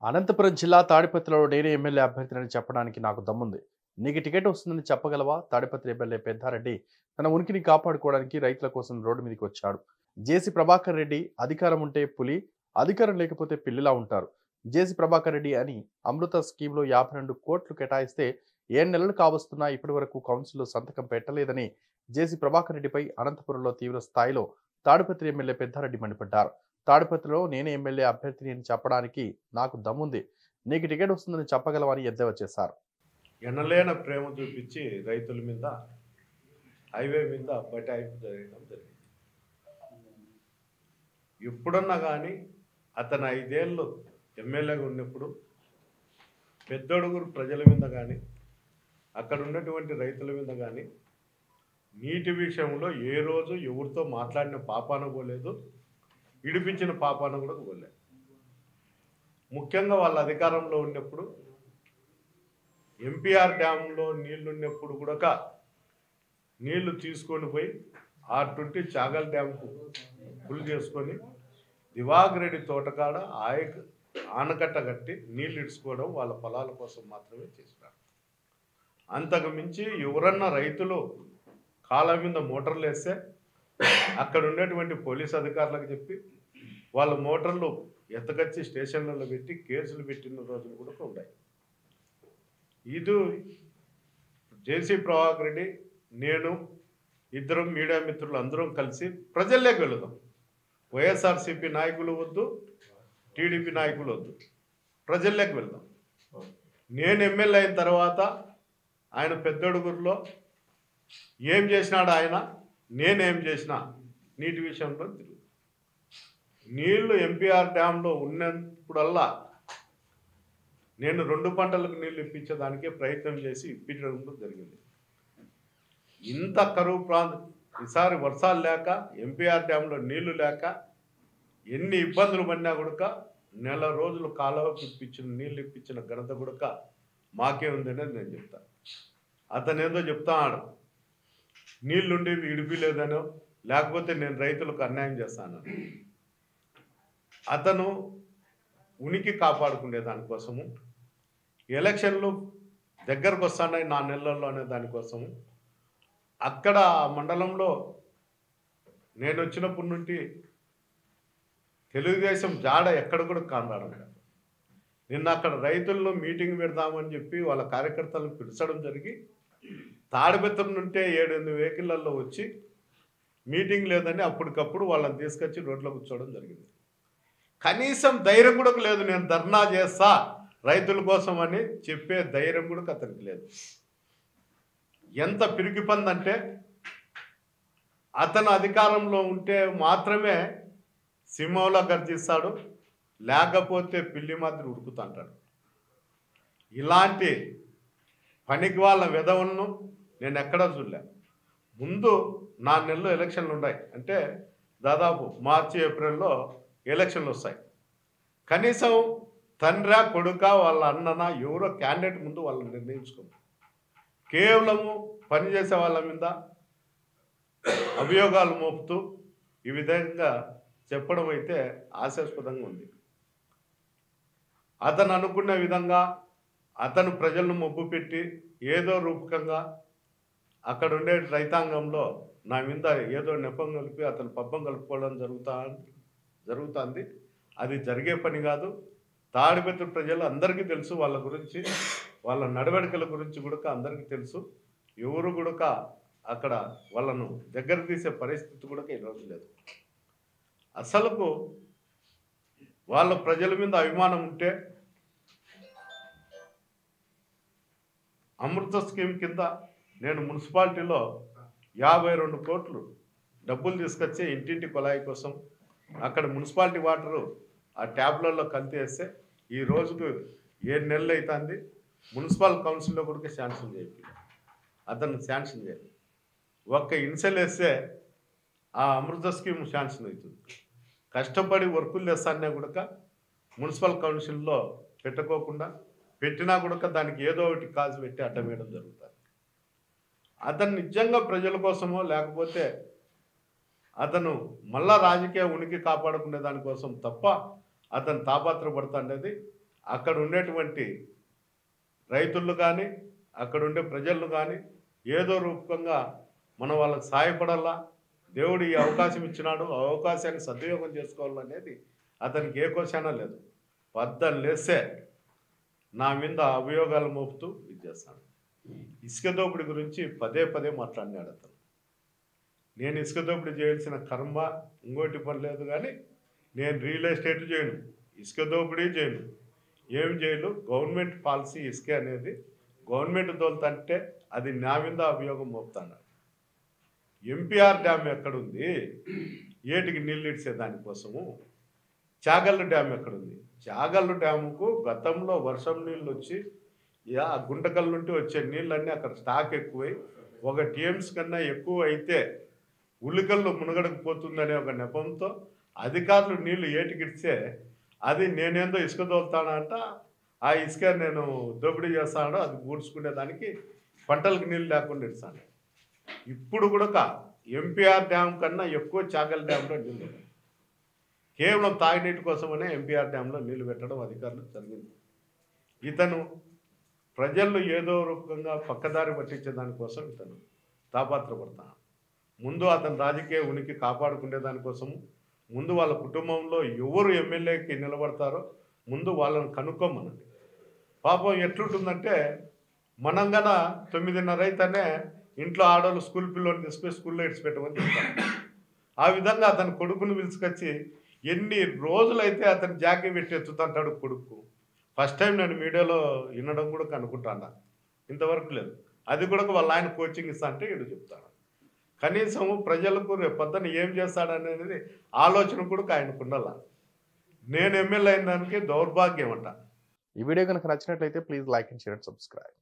అనంతపురం జిల్లా తాడిపత్రిలో నేనే ఎమ్మెల్యే అభ్యర్థిని చెప్పడానికి నాకు దమ్ముంది. నీకు టికెట్ వస్తుందని చెప్పగలవా? తాడిపత్రి ఎమ్మెల్యే పెద్దారెడ్డి తన ఉనికిని కాపాడుకోవడానికి రైతుల కోసం రోడ్డు మీదకి వచ్చాడు. జేసీ ప్రభాకర్ రెడ్డి అధికారం ఉంటే పులి, అధికారం లేకపోతే పిల్లిలా ఉంటారు. జేసీ ప్రభాకర్ రెడ్డి అని అమృత స్కీమ్‌లో 52 కోట్లు కేటాయిస్తే 7 నెలలు కావస్తున్నా ఇప్పటివరకు కౌన్సిల్‌లో సంతకం పెట్టలేదని జేసీ ప్రభాకర్ రెడ్డిపై అనంతపురంలో తీవ్ర స్థాయిలో తాడిపత్రి ఎమ్మెల్యే పెద్దారెడ్డి మండిపడ్డారు. తాడిపత్రిలో నేనే ఎమ్మెల్యే అభ్యర్థిని అని చెప్పడానికి నాకు దమ్ముంది. నీకు టికెట్ వస్తుందని చెప్పగలవని ఎద్దేవా చేశారు. ఎనలేని ప్రేమ చూపించి రైతుల మీద హైవే మీద బటాయింపు జరగడం జరిగింది. ఎప్పుడన్నా కానీ అతను 5 ఏళ్ళు ఎమ్మెల్యేగా ఉన్నప్పుడు పెద్దడుగురు ప్రజల మీద కానీ అక్కడ ఉన్నటువంటి రైతుల మీద కానీ నీటి విషయంలో ఏ రోజు ఎవరితో మాట్లాడిన పాపాన పోలేదు, ఇడిపించిన పాపాన కూడా పోలేదు. ముఖ్యంగా వాళ్ళ అధికారంలో ఉన్నప్పుడు ఎంపీఆర్ డ్యాంలో నీళ్లు ఉన్నప్పుడు కూడా నీళ్లు తీసుకొని పోయి ఆటుంటి చాగల్ డ్యాంకు ఫుల్ చేసుకొని దివాకరెడ్డి తోటకాడ ఆనకట్ట కట్టి నీళ్ళు ఇడుచుకోవడం వాళ్ళ పొలాల కోసం మాత్రమే చేసినారు. అంతకు మించి ఎవరన్నా రైతులు కాళ్ళ మీద మోటార్లు వేస్తే అక్కడ ఉన్నటువంటి పోలీస్ అధికారులకు చెప్పి వాళ్ళ మోటార్లు ఎత్తకొచ్చి స్టేషన్లలో పెట్టి కేసులు పెట్టిన రోజులు కూడా ఉన్నాయి. ఇది జేసీ ప్రభాకర్ రెడ్డి, నేను, ఇద్దరం మీడియా మిత్రులు అందరం కలిసి ప్రజల్లోకి వెళదాం. వైఎస్ఆర్సీపీ నాయకులు వద్దు, టీడీపీ నాయకులు వద్దు, ప్రజల్లోకి వెళ్దాం. నేను ఎమ్మెల్యే అయిన తర్వాత ఆయన పెద్దడుగురులో ఏం చేసినాడు ఆయన, నేనేం చేసినా నీటి విషయంలో తిరుగు. నీళ్లు ఎంపీఆర్ డ్యాంలో ఉన్నప్పుడల్లా నేను 2 పంటలకు నీళ్లు ఇప్పించడానికే ప్రయత్నం చేసి ఇప్పించడం జరిగింది. ఇంత కరువు ప్రాంతం ఈసారి వర్షాలు లేక ఎంపీఆర్ డ్యాంలో నీళ్లు లేక ఎన్ని ఇబ్బందులు పడినా కూడా నెల రోజులు కాలువకు నీళ్ళు ఇప్పించిన ఘనత కూడా మాకే ఉందనేది నేను చెప్తాను. అతను ఏదో చెప్తాడు, నీళ్లుండి ఇడిపిలేదనో లేకపోతే నేను రైతులకు అన్యాయం చేస్తాను. అతను ఉనికి కాపాడుకునే దానికోసము, ఎలక్షన్లు దగ్గరకు వస్తున్నాయి 4 నెలల్లో అనే దానికోసము అక్కడ మండలంలో నేను వచ్చినప్పటి నుండి తెలుగుదేశం జాడ ఎక్కడ కూడా కానరాడు. నిన్న అక్కడ రైతుల్లో మీటింగ్ పెడదామని చెప్పి వాళ్ళ కార్యకర్తలను పిలిచడం జరిగి తాడిపత్రి నుంటే 7-8 వెహికల్లో వచ్చి మీటింగ్ లేదని అప్పటికప్పుడు వాళ్ళని తీసుకొచ్చి రోడ్లో కూర్చోవడం జరిగింది. కనీసం ధైర్యం కూడా లేదు, నేను ధర్నా చేస్తా రైతుల కోసం అని చెప్పే ధైర్యం కూడా అతనికి లేదు. ఎంత పిరికి పందంటే అతను అధికారంలో ఉంటే మాత్రమే సింహంలో గర్జిస్తాడు, లేకపోతే పిల్లి మాదిరి ఉడుకుతుంటాడు. ఇలాంటి పనికి వాళ్ళ విధవలను నేను ఎక్కడా చూడలే. ముందు 4 నెలలు ఎలక్షన్లు ఉన్నాయి అంటే దాదాపు మార్చి ఏప్రిల్లో ఎలక్షన్లు వస్తాయి. కనీసం తండ్రి కొడుక వాళ్ళ అన్నన ఎవరో క్యాండిడేట్ ముందు వాళ్ళని నిర్ణయించుకోండి. కేవలము పనిచేసే వాళ్ళ మీద అభియోగాలు మోపుతూ ఈ విధంగా చెప్పడం అయితే హాస్యాస్పదంగా ఉంది. అతను అనుకున్న విధంగా అతను ప్రజలను మొబ్బు పెట్టి ఏదో రూపకంగా అక్కడ ఉండే రైతాంగంలో నా మీద ఏదో నెపం కలిపి అతను పబ్బం కలుపుకోవడం జరుగుతుంది. అది జరిగే పని కాదు. తాడిపత్రి ప్రజలు అందరికీ తెలుసు, వాళ్ళ గురించి వాళ్ళ నడవడికల గురించి కూడా అందరికీ తెలుసు. ఎవరు కూడా అక్కడ వాళ్ళను దగ్గర తీసే పరిస్థితి కూడా ఈరోజు లేదు. అసలుకు వాళ్ళ ప్రజల మీద అభిమానం ఉంటే అమృత స్కీమ్ కింద నేను మున్సిపాలిటీలో 52 కోట్లు డబ్బులు తీసుకొచ్చి ఇంటింటి కుళాయి కోసం అక్కడ మున్సిపాలిటీ వాటరు ఆ ట్యాబ్లలో కల్తీ వేస్తే ఈ రోజుకు 7 నెలలు అవుతుంది. మున్సిపల్ కౌన్సిల్లో కూడా శాంక్షన్ చేయాలి, అతను శాంక్షన్ చేయాలి. ఒక్క ఇన్సెల్ వేస్తే ఆ అమృత స్కీమ్ శాంక్షన్ అవుతుంది. కష్టపడి వర్కులు చేస్తానే కూడా మున్సిపల్ కౌన్సిల్లో పెట్టుకోకుండా పెట్టినా కూడా దానికి ఏదో ఒకటి కాజు పెట్టి అడ్డమేయడం జరుగుతుంది. అతను నిజంగా ప్రజల కోసమో లేకపోతే అతను మళ్ళా రాజకీయ ఉనికి కాపాడుకునే దానికోసం తప్ప అతను తాపత్రపడుతుండేది అక్కడ ఉండేటువంటి రైతులు కానీ అక్కడ ఉండే ప్రజలు కానీ ఏదో రూపంగా మనం వాళ్ళకి సహాయపడాలా. దేవుడు ఈ అవకాశం ఇచ్చినాడు, ఆ అవకాశాన్ని సద్వినియోగం చేసుకోవాలనేది అతనికి ఏ క్వశ్చన్ లేదు. పద్దలు లేస్తే నా మీద అభియోగాలు మోపుతూ ఇది చేస్తాడు. ఇసుక దోపిడీ గురించి పదే పదే మాట్లాడినాడు అతను. నేను ఇసుక దోపిడీ చేయాల్సిన కర్మ ఇంకోటి పని లేదు, కానీ నేను రియల్ ఎస్టేట్ చేయను, ఇసుక దోపిడీ చేయను, ఏం చేయను. గవర్నమెంట్ పాలసీ ఇసుక అనేది గవర్నమెంట్ దోలుతంటే అది నా మీద అభియోగం మోపుతాను. ఎంపీఆర్ డ్యామ్ ఎక్కడుంది, ఏటికి నీళ్ళు ఇచ్చే దానికోసము. చాగల్లు డ్యామ్ ఎక్కడుంది, చాగల్లు డ్యాముకు గతంలో వర్షం నీళ్ళు వచ్చి ఆ గుంటకల్ నుండి వచ్చే నీళ్ళన్నీ అక్కడ స్టాక్ ఎక్కువై 1 టీఎంసీ కన్నా ఎక్కువ అయితే ఉల్లికల్లు మునగడకు పోతుందనే ఒక నెపంతో అధికారులు నీళ్లు ఏటికిడితే అది నేనేందో ఇసుక దోలుతానంట, ఆ ఇసుక నేను దోపిడీ చేస్తానో అది పూడ్చుకునేదానికి పంటలకు నీళ్ళు లేకుండా ఇస్తాను. ఇప్పుడు కూడా ఎంపీఆర్ డ్యామ్ కన్నా ఎక్కువ చాగల్ డ్యాంలో నీళ్ళు ఉన్నాయి. కేవలం తాగునీటి కోసమనే ఎంపీఆర్ డ్యాంలో నీళ్లు పెట్టడం అధికారులు జరిగింది. ఇతను ప్రజలు ఏదో రూపంగా పక్కదారి పట్టించే దానికోసం ఇతను తాపాత్రపడతాను. ముందు అతను రాజకీయ ఉనికి కాపాడుకునే దానికోసము, ముందు వాళ్ళ కుటుంబంలో ఎవరు ఎమ్మెల్యేకి నిలబడతారో ముందు వాళ్ళని కనుక్కోమనండి. పాపం ఎట్లుంటుందంటే మనం గన 9:30 అయితేనే ఇంట్లో ఆడవాళ్ళు స్కూల్ పిల్లల్ని తీసుకొని స్కూల్లో ఇడిచిపెట్టమని చెప్తాను. ఆ విధంగా అతని కొడుకును పిలుచుకొచ్చి ఎన్ని రోజులైతే అతను జాకీ పెట్టి ఎత్తుతుంటాడు కొడుకు. ఫస్ట్ టైం నేను మీడియాలో వినడం కూడా కనుక్కుంటాను, ఇంతవరకు లేదు. అది కూడా వాళ్ళ ఆయన కోచింగ్ ఇస్తా అంటే ఇడు చెప్తాడు. కనీసం ప్రజలకు రేపు పొద్దున్న ఏం చేస్తాడనేది ఆలోచన కూడా ఆయనకు ఉండాల. నేను ఎమ్మెల్యే అయిన దానికి దౌర్భాగ్యం అంట. ఈ వీడియో కనుక నచ్చినట్లయితే please like and share and subscribe.